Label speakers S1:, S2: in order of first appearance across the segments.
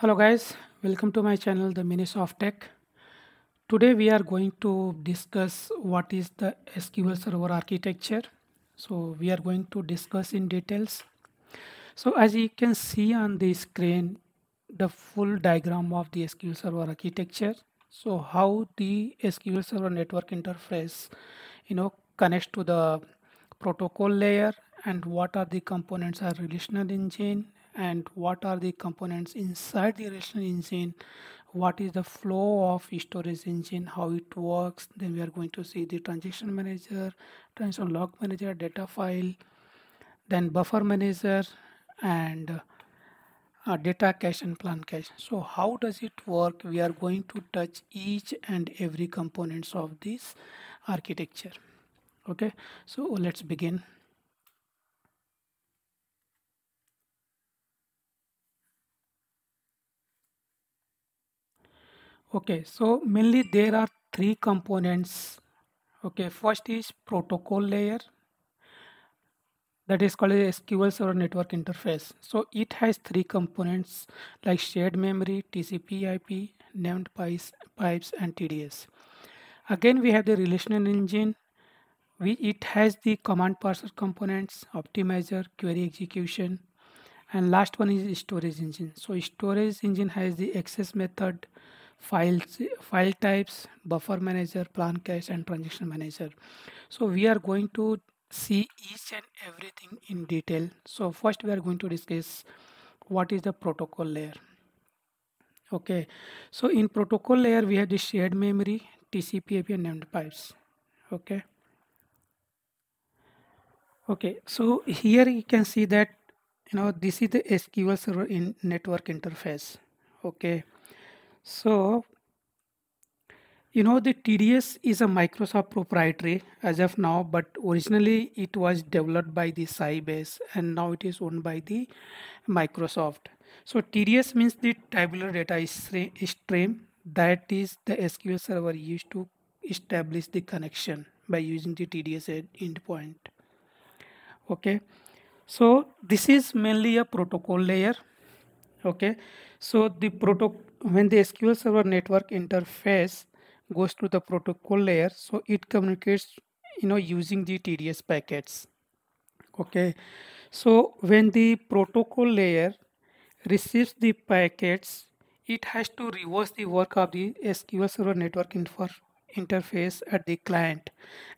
S1: Hello guys, welcome to my channel The Minutes of Tech. Today we are going to discuss what is the SQL Server Architecture. So we are going to discuss in details. So as you can see on the screen, the full diagram of the SQL Server Architecture. So how the SQL Server network interface, connects to the protocol layer, and what are the components are relational engine, and what are the components inside the relational engine, what is the flow of storage engine, how it works. Then we are going to see the transaction manager, transaction log manager, data file, then buffer manager, and data cache and plan cache. So how does it work? We are going to touch each and every components of this architecture. Okay, so let's begin. Okay, so mainly there are three components. Okay, first is protocol layer, that is called a SQL Server Network Interface. So it has three components like shared memory, TCP/IP, named pipes, and TDS. Again, we have the relational engine. It has the command parser components, optimizer, query execution, and last one is storage engine. So storage engine has the access method, file types, buffer manager, plan cache, and transaction manager. So we are going to see each and everything in detail. So first we are going to discuss what is the protocol layer. Okay, so in protocol layer we have the shared memory, TCP/IP, and named pipes. Okay. Okay, so here you can see that this is the SQL Server in network interface. Okay, so the TDS is a Microsoft proprietary as of now, but originally it was developed by the Sybase and now it is owned by the Microsoft. So TDS means the tabular data stream, that is the SQL Server used to establish the connection by using the TDS endpoint. Okay, so this is mainly a protocol layer. Okay, so when the SQL Server network interface goes to the protocol layer, so it communicates using the TDS packets. Okay, so when the protocol layer receives the packets, it has to reverse the work of the SQL Server network interface at the client,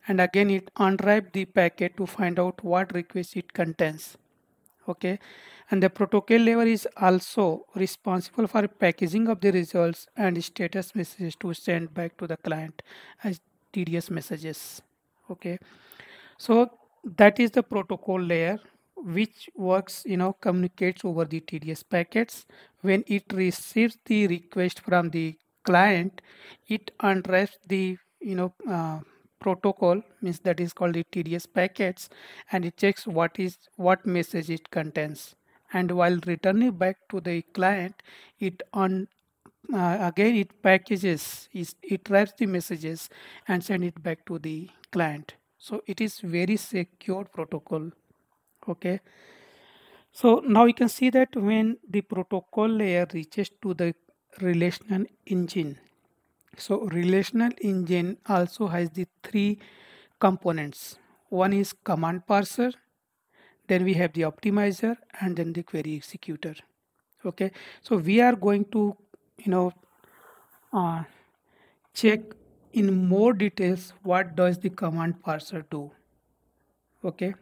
S1: and again it unwrap the packet to find out what request it contains. Okay, and the protocol layer is also responsible for packaging of the results and status messages to send back to the client as TDS messages. Okay, so that is the protocol layer which works, communicates over the TDS packets. When it receives the request from the client, it unwraps the protocol, means that is called the TDS packets, and it checks what message it contains, and while returning back to the client, again it packages, it wraps the messages and send it back to the client. So it is very secure protocol. Okay, so now you can see that when the protocol layer reaches to the relational engine, so relational engine also has the three components. One is command parser, then we have the optimizer, and then the query executor. Okay, so we are going to you know uh, check in more details what does the command parser do. Okay,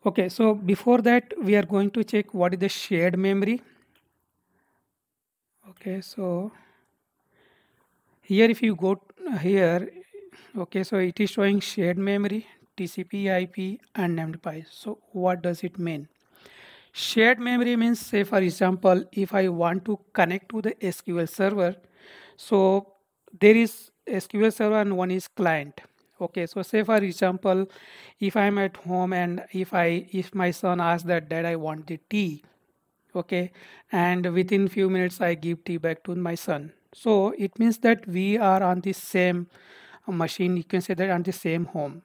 S1: okay, so before that we are going to check what is the shared memory. Okay, so here if you go here, okay, so it is showing shared memory, TCP IP, and named pipe. So what does it mean? Shared memory means, say for example, if I want to connect to the SQL server, so there is SQL server and one is client. Okay, so say for example, if I'm at home and if my son asks that dad I want the tea, okay, and within few minutes I give tea back to my son. So it means that we are on the same machine, you can say that on the same home.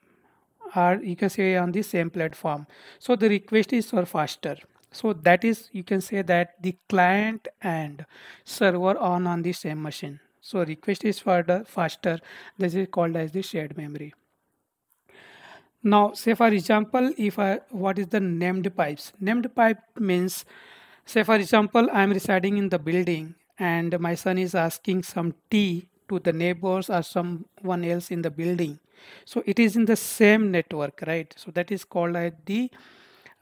S1: are, you can say, on the same platform. So the request is for faster. So that is, you can say that the client and server on the same machine. So request is for the faster. This is called as the shared memory. Now, say for example, if I, what is the named pipes? Named pipe means, say for example, I am residing in the building and my son is asking some tea to the neighbors or someone else in the building. So it is in the same network, right? So that is called the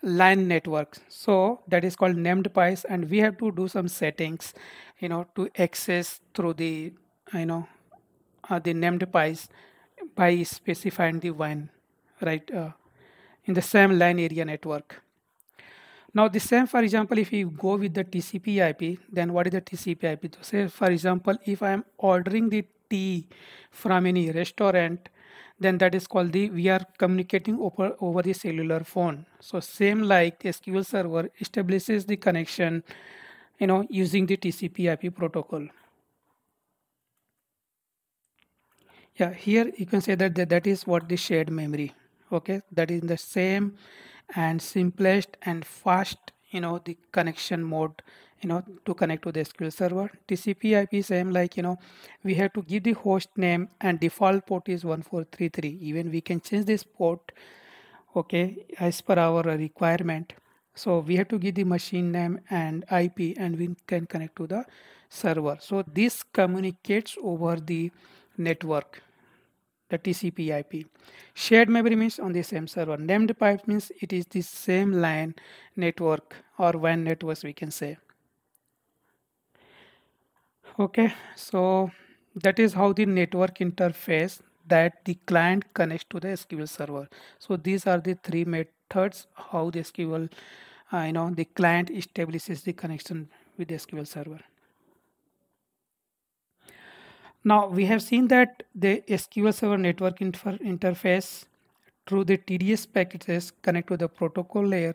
S1: line network. So that is called named pipes, and we have to do some settings, to access through the, you know, the named pipes by specifying the one, right, in the same line area network. Now the same, for example, if you go with the TCP IP, then what is the TCP IP? So say for example, if I am ordering the tea from any restaurant, then that is called the, we are communicating over the cellular phone. So same like SQL Server establishes the connection, using the TCP IP protocol. Yeah, here you can say that is what the shared memory. Okay, that is the same and simplest and fast, the connection mode, to connect to the SQL server. TCP IP same like, we have to give the host name and default port is 1433. Even we can change this port, okay, as per our requirement. So we have to give the machine name and IP and we can connect to the server. So this communicates over the network, the TCP IP. Shared memory means on the same server. Named pipe means it is the same line network or WAN networks, we can say. Okay, so that is how the network interface that the client connects to the SQL server. So these are the three methods how the SQL, the client establishes the connection with the SQL server. Now we have seen that the SQL Server network interface through the TDS packages connect to the protocol layer,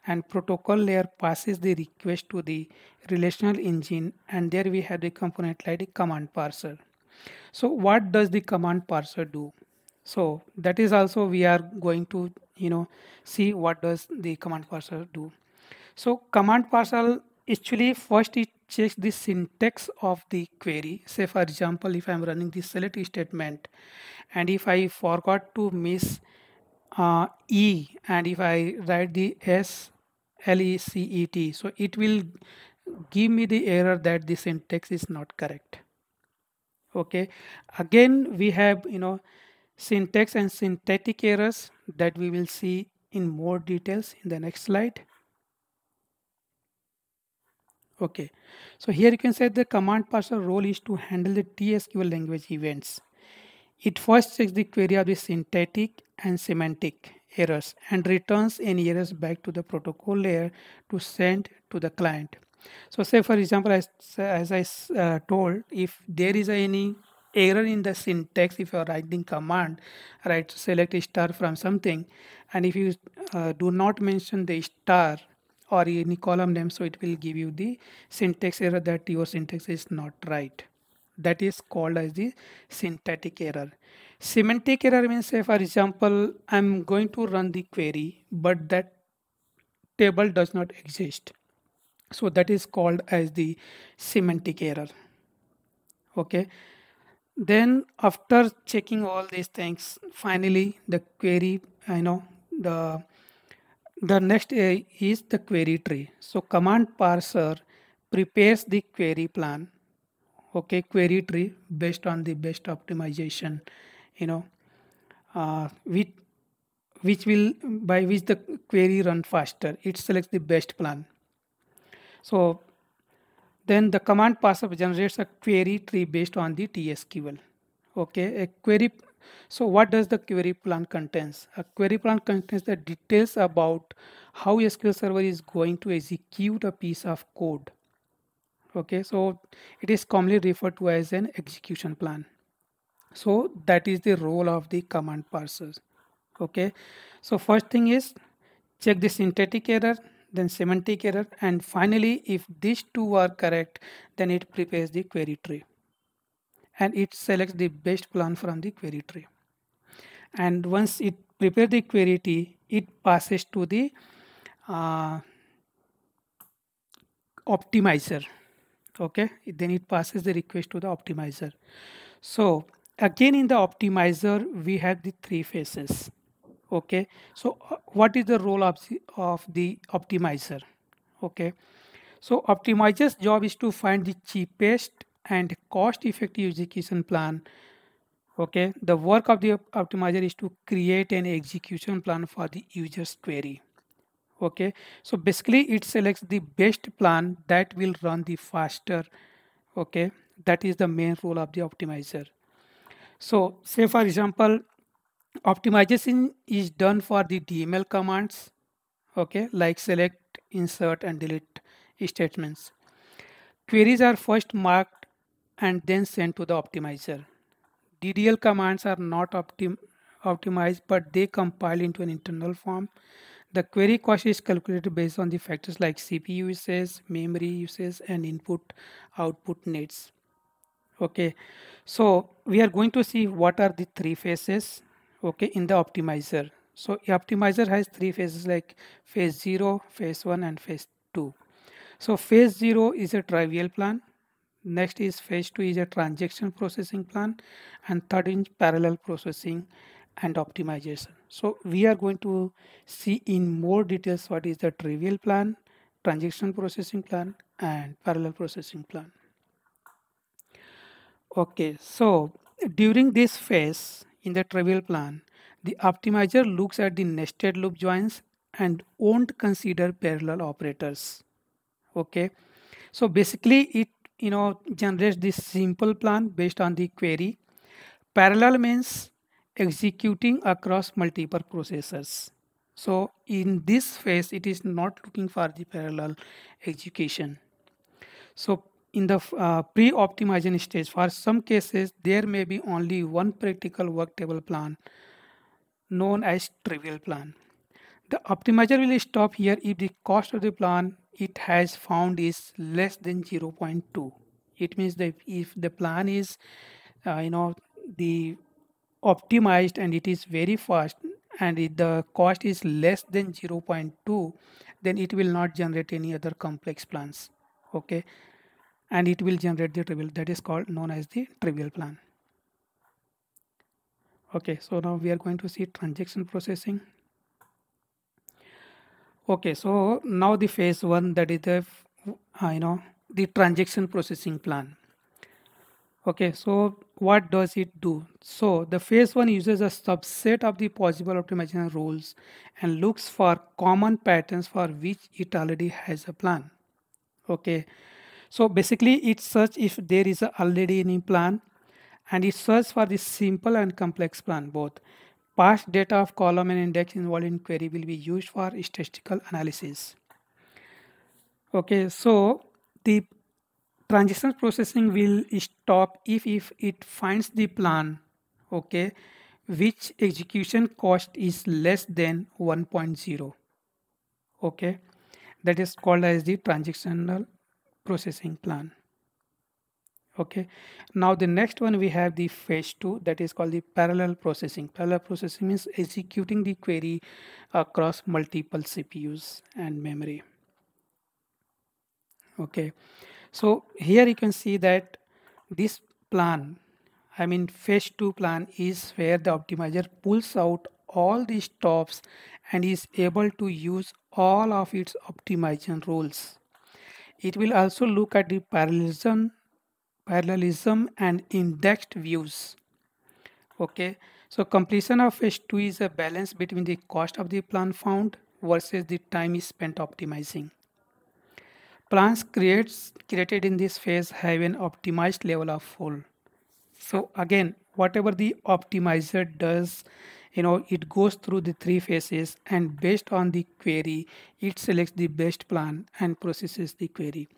S1: and protocol layer passes the request to the relational engine, and there we have the component like the command parser. So what does the command parser do? So that is also we are going to see what does the command parser do. So command parser actually first it checks the syntax of the query. Say for example, if I'm running the select statement and if I forgot to miss E and if I write the SLECET, so it will give me the error that the syntax is not correct. Okay, again we have syntax and syntactic errors that we will see in more details in the next slide. Okay, so here you can say the command parser role is to handle the TSQL language events. It first checks the query of the syntactic and semantic errors and returns any errors back to the protocol layer to send to the client. So say for example, as I told, if there is any error in the syntax, if you are writing command, right, select a star from something, and if you do not mention the star or any column name, so it will give you the syntax error that your syntax is not right. That is called as the syntactic error. Semantic error means, say for example, I'm going to run the query, but that table does not exist. So that is called as the semantic error. Okay. Then after checking all these things, finally the query, the next is the query tree. So command parser prepares the query plan, okay, query tree based on the best optimization, you know, with which will by which the query run faster. It selects the best plan. So then the command parser generates a query tree based on the TSQL. Okay, a query. So what does the query plan contains? A query plan contains the details about how SQL Server is going to execute a piece of code. Okay, so it is commonly referred to as an execution plan. So that is the role of the command parsers. Okay, so first thing is check the syntactic error, then semantic error, and finally if these two are correct, then it prepares the query tree and it selects the best plan from the query tree. And once it prepare the query T, it passes to the uh, optimizer. Okay, then it passes the request to the optimizer. So again in the optimizer we have the three phases. Okay, so what is the role of the optimizer? Okay, so optimizer's job is to find the cheapest and cost effective execution plan. Okay, the work of the optimizer is to create an execution plan for the user's query. Okay, so basically it selects the best plan that will run the faster. Okay, that is the main role of the optimizer. So say for example, optimization is done for the DML commands, okay, like select, insert and delete statements. Queries are first marked and then sent to the optimizer. DDL commands are not optimized, but they compile into an internal form. The query cost is calculated based on the factors like CPU usage, memory usage, and input output needs. Okay, so we are going to see what are the three phases, okay, in the optimizer. So optimizer has three phases like phase 0, phase 1 and phase 2. So phase 0 is a trivial plan. Next is phase 2 is a transaction processing plan, and third is parallel processing and optimization. So we are going to see in more details what is the trivial plan, transaction processing plan and parallel processing plan. Okay, so during this phase in the trivial plan, the optimizer looks at the nested loop joins and won't consider parallel operators. Okay, so basically it generates this simple plan based on the query. Parallel means executing across multiple processors. So in this phase, it is not looking for the parallel execution. So in the pre-optimization stage, for some cases, there may be only one practical work table plan known as trivial plan. The optimizer will stop here if the cost of the plan it has found is less than 0.2. It means that if the plan is, the optimized and it is very fast and if the cost is less than 0.2, then it will not generate any other complex plans. Okay, and it will generate the trivial, that is called known as the trivial plan. Okay, so now we are going to see transaction processing. Okay, so now the phase 1, that is the the transaction processing plan. Okay, so what does it do? So the phase 1 uses a subset of the possible optimization rules and looks for common patterns for which it already has a plan. Okay, so basically it searches if there is already any plan, and it searches for the simple and complex plan both. Past data of column and index involved in query will be used for statistical analysis. Okay, so the transaction processing will stop if it finds the plan, okay, which execution cost is less than 1.0. Okay, that is called as the transactional processing plan. Okay, now the next one we have the phase 2, that is called the parallel processing. Parallel processing means executing the query across multiple CPUs and memory. Okay, so here you can see that this plan, I mean phase 2 plan, is where the optimizer pulls out all the stops and is able to use all of its optimization rules. It will also look at the parallelism and indexed views. Okay, so completion of phase 2 is a balance between the cost of the plan found versus the time is spent optimizing. Plans created in this phase have an optimized level of full. So again, whatever the optimizer does, it goes through the three phases and based on the query, it selects the best plan and processes the query.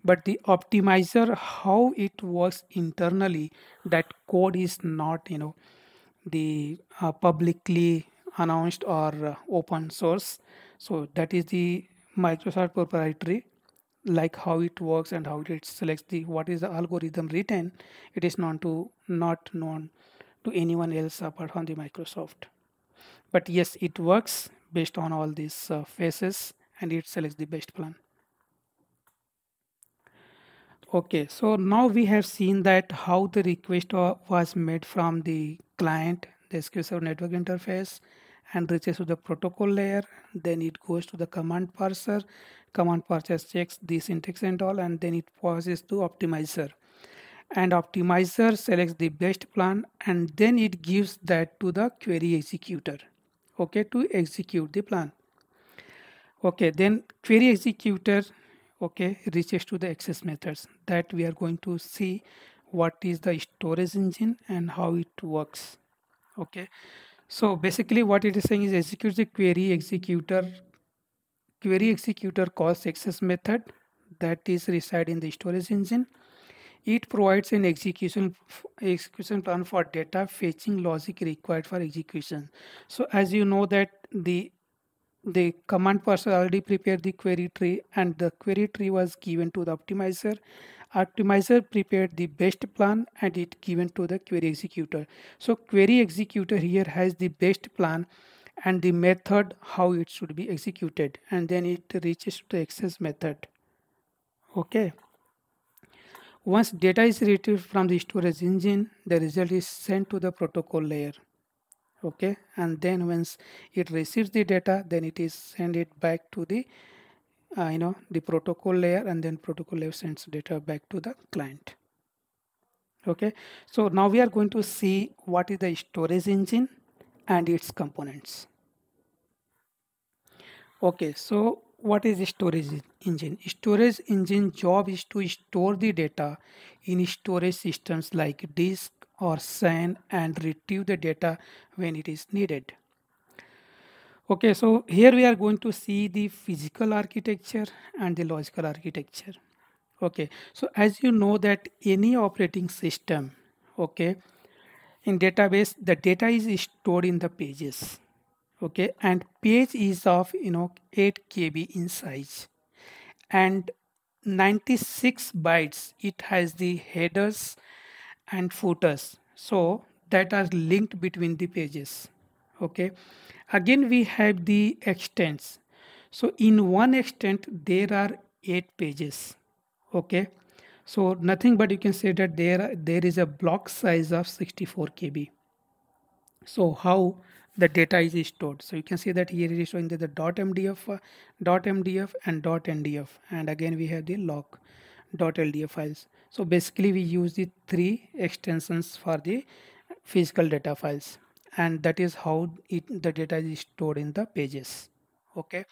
S1: But the optimizer, how it works internally, that code is not, the publicly announced or open source. So that is the Microsoft proprietary, like how it works and how it selects the what is the algorithm written. It is not known to anyone else apart from the Microsoft. But yes, it works based on all these phases, and it selects the best plan. Okay, so now we have seen that how the request was made from the client, the SQL Server network interface, and reaches to the protocol layer. Then it goes to the command parser. Command parser checks the syntax and all, and then it passes to optimizer. And optimizer selects the best plan, and then it gives that to the query executor, okay, to execute the plan. Okay, then query executor, okay, reaches to the access methods that we are going to see what is the storage engine and how it works. Okay, so basically what it is saying is executes the query executor calls access method that is reside in the storage engine. It provides an execution plan for data fetching logic required for execution. So as you know that the command parser already prepared the query tree, and the query tree was given to the optimizer. Optimizer prepared the best plan and it given to the query executor. So query executor here has the best plan and the method how it should be executed, and then it reaches to the access method. Okay. Once data is retrieved from the storage engine, the result is sent to the protocol layer. Okay, and then once it receives the data, then it is send it back to the the protocol layer, and then protocol layer sends data back to the client. Okay, so now we are going to see what is the storage engine and its components. Okay, so what is the storage engine? Storage engine job is to store the data in storage systems like disk or SAN and retrieve the data when it is needed. Okay, so here we are going to see the physical architecture and the logical architecture. Okay, so as you know that any operating system, okay, in database, the data is stored in the pages. Okay, and page is of 8 KB in size, and 96 bytes it has the headers and footers, so that are linked between the pages. Okay, again we have the extents. So in one extent there are 8 pages. Okay, so nothing but you can say that there is a block size of 64 KB. So how the data is stored? So you can see that here it is showing that the .mdf and .ndf, and again we have the log .ldf files. So basically we use the three extensions for the physical data files, and that is how the data is stored in the pages. Okay,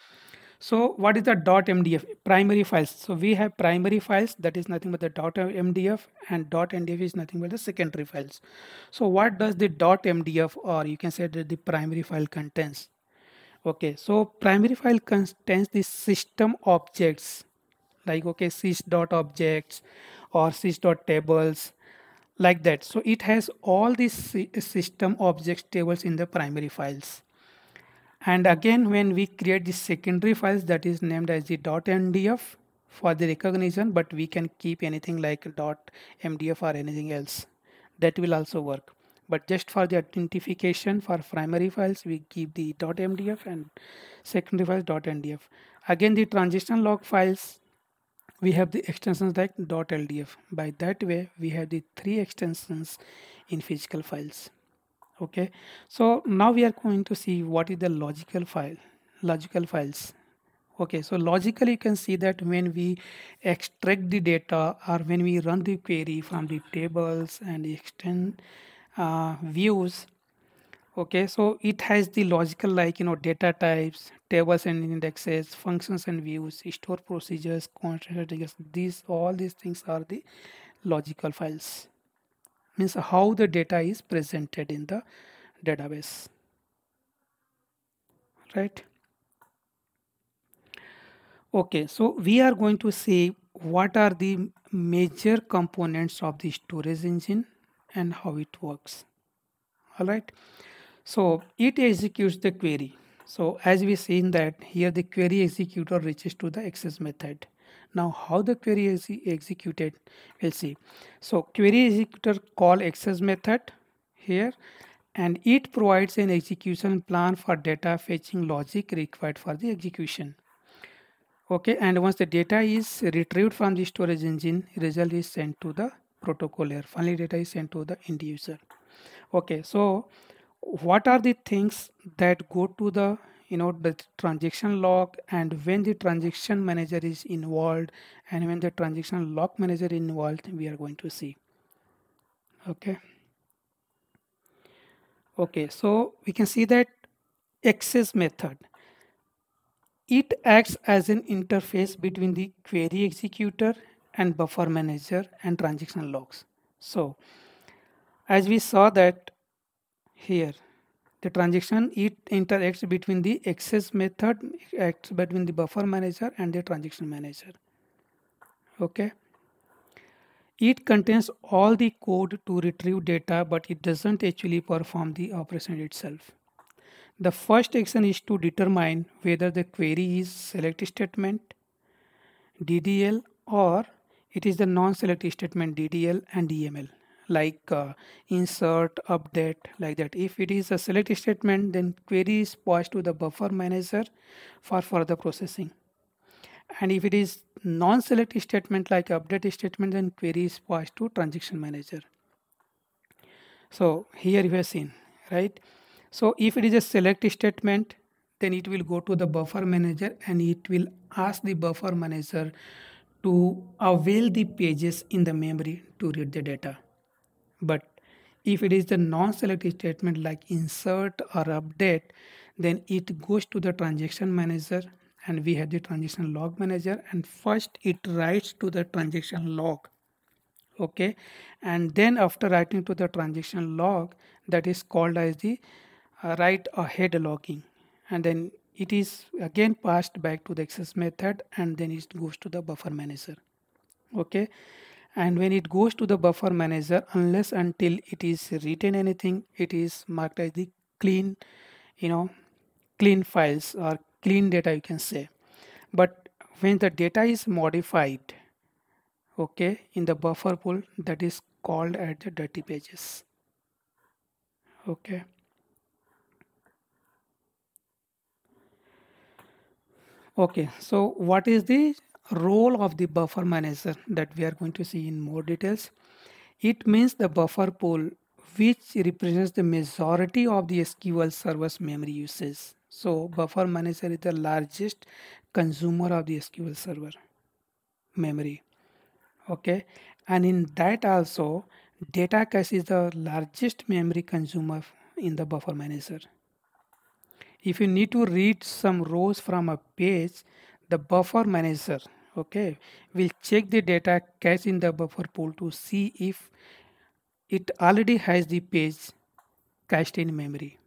S1: so what is the .mdf? Primary files. So we have primary files, that is nothing but the .mdf, and .ndf is nothing but the secondary files. So what does the .mdf, or you can say that the primary file contains? Okay, so primary file contains the system objects like sys.objects or sys.tables, like that. So it has all these system objects tables in the primary files. And again, when we create the secondary files, that is named as the .ndf for the recognition, but we can keep anything like .mdf or anything else. That will also work. But just for the identification for primary files, we keep the .mdf, and secondary files .ndf. Again, the transition log files, we have the extensions like .ldf. By that way, we have the three extensions in physical files. Okay, so now we are going to see what is the logical files. Okay, so logically you can see that when we extract the data or when we run the query from the tables and extend views. Okay, so it has the logical like data types, tables and indexes, functions and views, store procedures, constraints. These all these things are the logical files. Means how the data is presented in the database, right? Okay, so we are going to see what are the major components of the storage engine and how it works. All right, so it executes the query. So as we seen that here the query executor reaches to the access method. Now how the query is executed, we'll see. So query executor call access method here, and it provides an execution plan for data fetching logic required for the execution. Okay, and once the data is retrieved from the storage engine, result is sent to the protocol layer. Finally, data is sent to the end user. Okay, so what are the things that go to the the transaction log, and when the transaction manager is involved and when the transaction log manager is involved, we are going to see. Okay, so we can see that access method, it acts as an interface between the query executor and buffer manager and transaction logs. So as we saw that here, the transaction, it interacts between the access method, acts between the buffer manager and the transaction manager. Okay, it contains all the code to retrieve data, but it doesn't actually perform the operation itself. The first action is to determine whether the query is select statement DDL or it is the non-select statement DDL and DML, like insert, update, like that. If it is a select statement, then query is passed to the buffer manager for further processing. And if it is non-select statement like update statement, then query is passed to transaction manager. So here you have seen, right? So if it is a select statement, then it will go to the buffer manager and it will ask the buffer manager to avail the pages in the memory to read the data. But if it is the non-select statement like insert or update, then it goes to the transaction manager, and we have the transaction log manager, and first it writes to the transaction log. Okay, and then after writing to the transaction log, that is called as the write ahead logging, and then it is again passed back to the access method, and then it goes to the buffer manager. Okay, and when it goes to the buffer manager, unless until it is written anything, it is marked as the clean, clean files or clean data, you can say. But when the data is modified, okay, in the buffer pool, that is called as the dirty pages. Okay, okay, so what is the role of the buffer manager that we are going to see in more details? It means the buffer pool which represents the majority of the SQL server's memory usage. So buffer manager is the largest consumer of the SQL server memory. Okay, and in that also data cache is the largest memory consumer in the buffer manager. If you need to read some rows from a page, the buffer manager, okay, will check the data cache in the buffer pool to see if it already has the page cached in memory.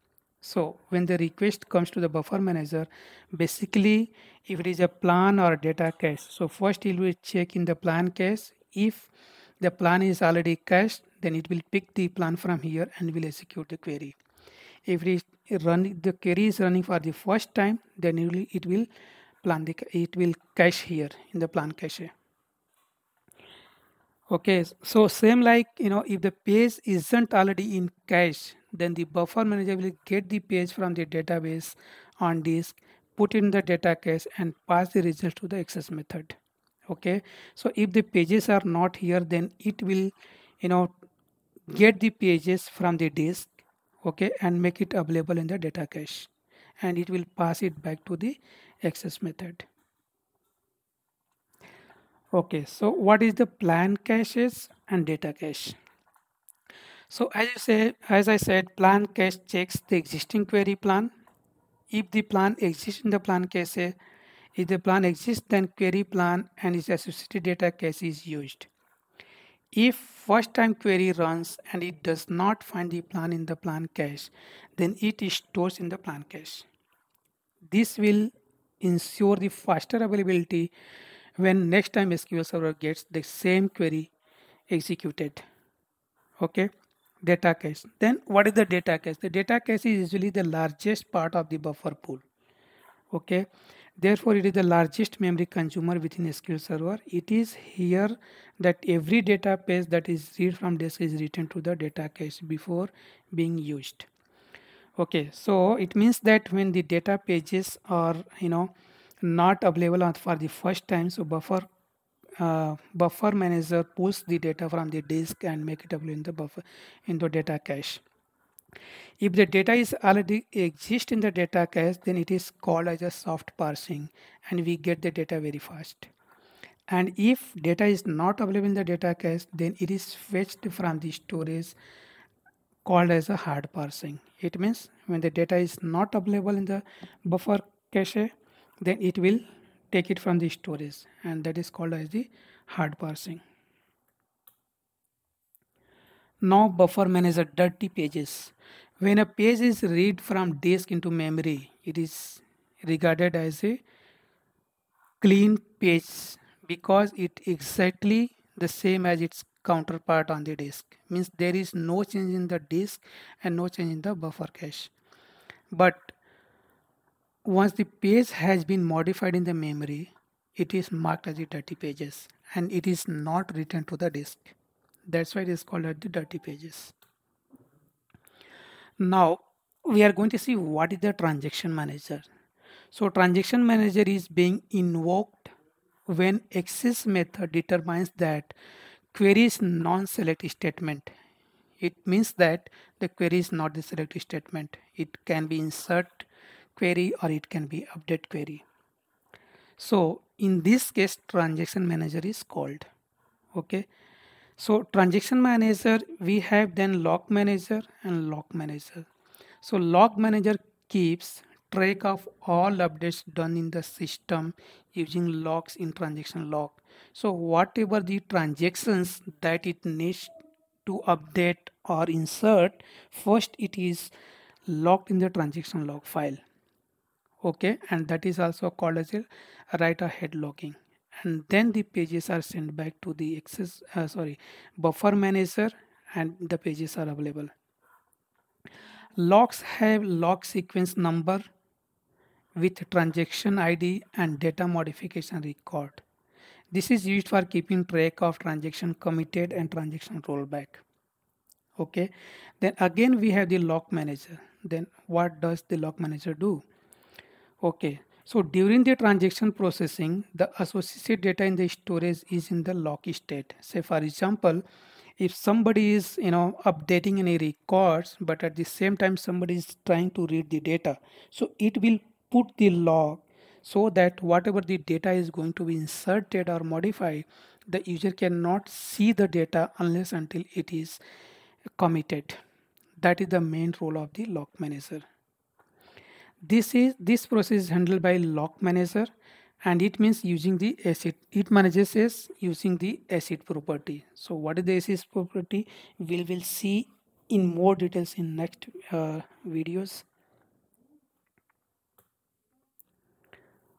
S1: So when the request comes to the buffer manager, basically if it is a plan or data cache, so first it will check in the plan cache. If the plan is already cached, then it will pick the plan from here and will execute the query. If it is the query is running for the first time, then it will cache here in the plan cache. Okay, so same like, if the page isn't already in cache, then the buffer manager will get the page from the database on disk, put in the data cache and pass the result to the access method. Okay, so if the pages are not here, then it will, get the pages from the disk, okay, and make it available in the data cache, and it will pass it back to the access method. Okay, so what is the plan caches and data cache? So as I said, plan cache checks the existing query plan. If the plan exists in the plan cache, if the plan exists, then query plan and its associated data cache is used. If first time query runs and it does not find the plan in the plan cache, then it is stored in the plan cache. This will ensure the faster availability when next time SQL Server gets the same query executed. Okay, data cache. Then what is the data cache? The data cache is usually the largest part of the buffer pool. Okay, therefore it is the largest memory consumer within SQL Server. It is here that every data page that is read from disk is written to the data cache before being used. Okay, so it means that when the data pages are not available for the first time, so buffer manager pulls the data from the disk and make it available in the buffer into data cache. If the data is already exist in the data cache, then it is called as a soft parsing, and we get the data very fast. And if data is not available in the data cache, then it is fetched from the storage called as a hard parsing. It means when the data is not available in the buffer cache, then it will take it from the storage, and that is called as the hard parsing. Now buffer manager dirty pages. When a page is read from disk into memory, it is regarded as a clean page because it exactly the same as its counterpart on the disk. Means there is no change in the disk and no change in the buffer cache. But once the page has been modified in the memory, it is marked as the dirty pages and it is not returned to the disk. That's why it is called as the dirty pages. Now we are going to see what is the transaction manager. So transaction manager is being invoked when access method determines that query is non-select statement. It means that the query is not the select statement. It can be insert query or it can be update query. So in this case, transaction manager is called. Okay. So transaction manager, we have then log manager and log manager. So log manager keeps track of all updates done in the system using logs in transaction log. So whatever the transactions that it needs to update or insert, first it is logged in the transaction log file. Okay, and that is also called as a write ahead logging, and then the pages are sent back to the buffer manager and the pages are available. Logs have log sequence number with transaction ID and data modification record. This is used for keeping track of transaction committed and transaction rollback. Okay, then again we have the log manager. Then what does the log manager do? Okay, so during the transaction processing, the associated data in the storage is in the lock state. Say for example, if somebody is updating any records, but at the same time somebody is trying to read the data, so it will put the log so that whatever the data is going to be inserted or modified, the user cannot see the data unless until it is committed. That is the main role of the log manager. This process is handled by log manager, and it means using the ACID. It manages is using the ACID property. So what is the ACID property? We will see in more details in next videos.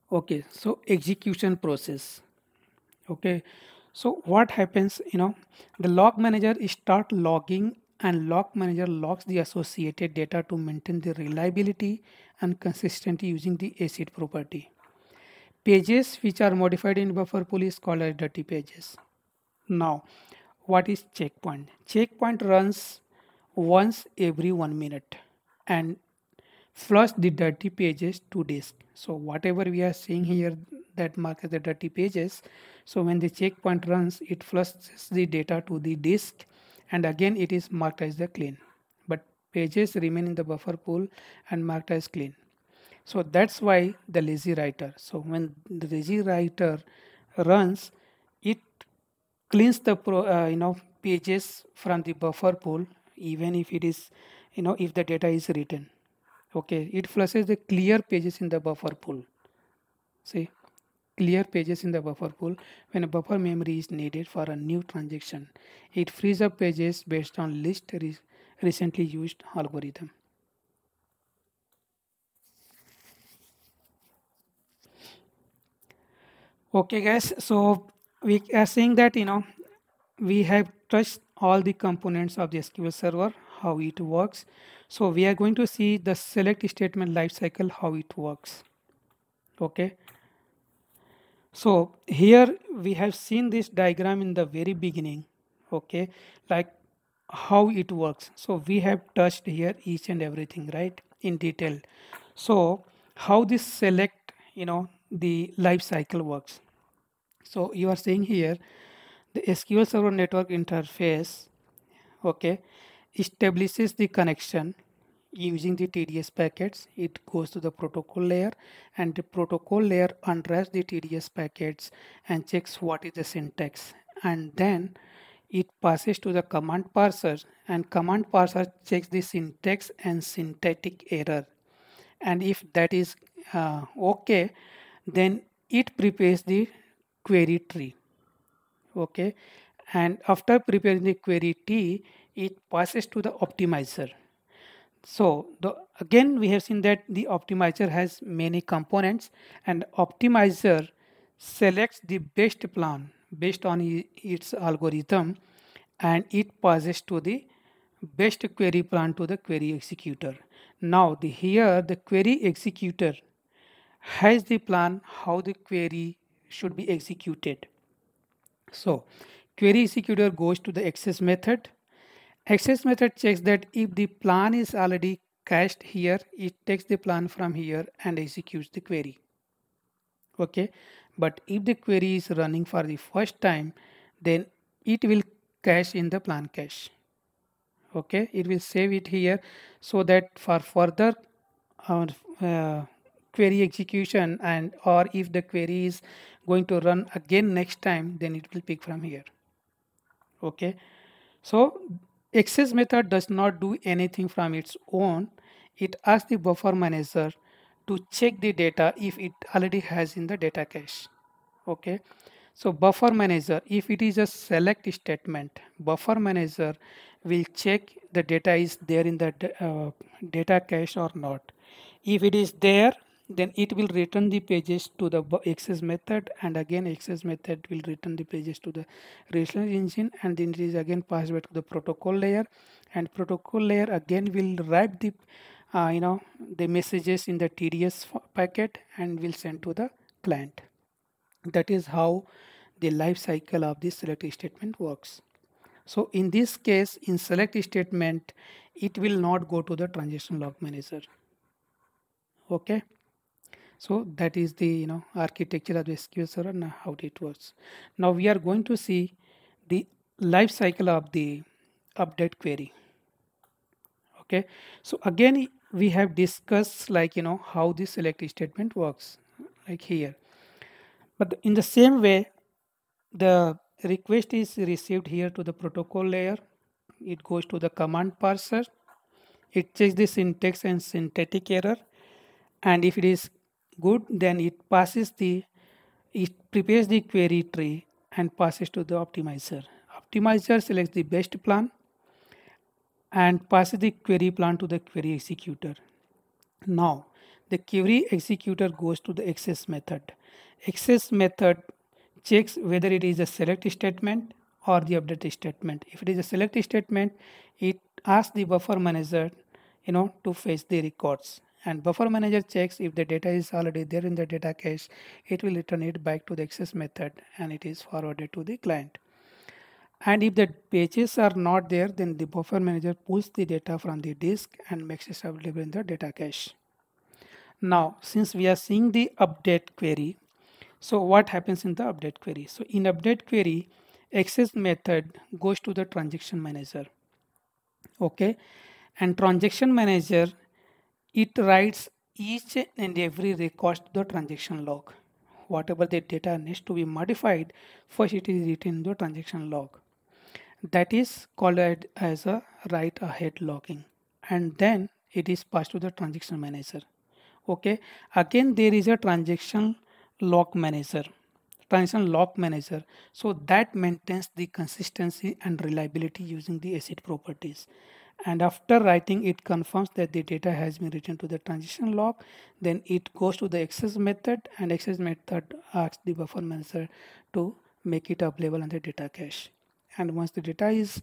S1: Okay, so execution process. Okay, so what happens, the log manager start logging, and log manager logs the associated data to maintain the reliability and consistency using the ACID property. Pages which are modified in buffer pool is called as dirty pages. Now, what is checkpoint? Checkpoint runs once every 1 minute and flush the dirty pages to disk. So whatever we are seeing here that mark as the dirty pages, so when the checkpoint runs, it flushes the data to the disk, and again it is marked as the clean. But pages remain in the buffer pool and marked as clean. So that's why the lazy writer. So when the lazy writer runs, it cleans the pages from the buffer pool, even if it is if the data is written. Okay, it flushes the clear pages in the buffer pool. See, clear pages in the buffer pool when a buffer memory is needed for a new transaction. It frees up pages based on list recently used algorithm. Okay, guys. So we are saying that we have touched all the components of the SQL Server, how it works. So we are going to see the select statement lifecycle, how it works. Okay. So here we have seen this diagram in the very beginning. Okay, like how it works. So we have touched here each and everything, right, in detail. So how this select, the life cycle works. So you are saying here the SQL Server Network interface, okay, establishes the connection using the TDS packets. It goes to the protocol layer, and the protocol layer unwraps the TDS packets and checks what is the syntax, and then it passes to the command parser, and command parser checks the syntax and syntactic error, and if that is okay, then it prepares the query tree. Okay, and after preparing the query tree, it passes to the optimizer. So again we have seen that the optimizer has many components, and optimizer selects the best plan based on its algorithm, and it passes to the best query plan to the query executor. Now here the query executor has the plan how the query should be executed. So query executor goes to the access method. Access method checks that if the plan is already cached here, it takes the plan from here and executes the query. Okay, but if the query is running for the first time, then it will cache in the plan cache. Okay, it will save it here so that for further uh, uh, query execution, and or if the query is going to run again next time, then it will pick from here. Okay, so access method does not do anything from its own. It asks the buffer manager to check the data if it already has in the data cache. Okay, so buffer manager, if it is a select statement, buffer manager will check the data is there in the data cache or not. If it is there, then it will return the pages to the access method, and again access method will return the pages to the relational engine, and then it is again passed back to the protocol layer, and protocol layer again will write the the messages in the TDS packet and will send to the client. That is how the life cycle of this select statement works. So in this case, in select statement, it will not go to the transaction log manager. Okay, so that is the architecture of the SQL Server and how it works. Now we are going to see the life cycle of the update query. Okay, so again we have discussed how this select statement works, like here. But in the same way, the request is received here to the protocol layer. It goes to the command parser. It checks the syntax and syntactic error, and if it is good, then it prepares the query tree and passes to the optimizer. Optimizer selects the best plan and passes the query plan to the query executor. Now the query executor goes to the access method. Access method checks whether it is a select statement or the update statement. If it is a select statement, it asks the buffer manager to fetch the records, and buffer manager checks if the data is already there in the data cache. It will return it back to the access method, and it is forwarded to the client. And if the pages are not there, then the buffer manager pulls the data from the disk and makes it available in the data cache. Now since we are seeing the update query, so what happens in the update query? So in update query, access method goes to the transaction manager. Okay, and transaction manager, it writes each and every record to the transaction log. Whatever the data needs to be modified, first it is written in the transaction log. That is called as a write ahead logging, and then it is passed to the transaction manager. Okay, again there is a transaction log manager, so that maintains the consistency and reliability using the ACID properties. And after writing, it confirms that the data has been written to the transaction log. Then it goes to the access method, and access method asks the buffer manager to make it available in the data cache. And once the data is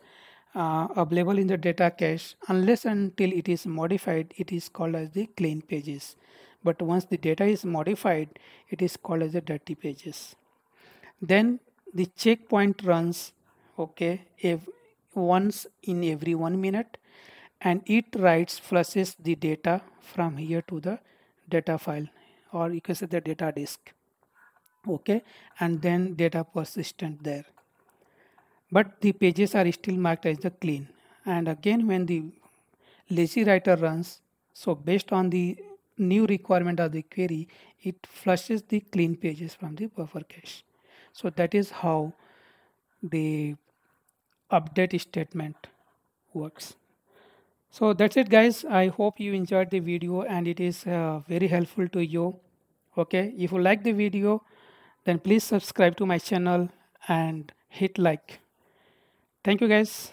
S1: available in the data cache, unless until it is modified, it is called as the clean pages. But once the data is modified, it is called as the dirty pages. Then the checkpoint runs. Okay, if once in every 1 minute, and it writes flushes the data from here to the data file, or you can say the data disk. Okay, and then data persistent there, but the pages are still marked as the clean. And again, when the lazy writer runs, so based on the new requirement of the query, it flushes the clean pages from the buffer cache. So that is how the update statement works. So that's it, guys. I hope you enjoyed the video and it is very helpful to you. Okay, if you like the video, then please subscribe to my channel and hit like. Thank you, guys.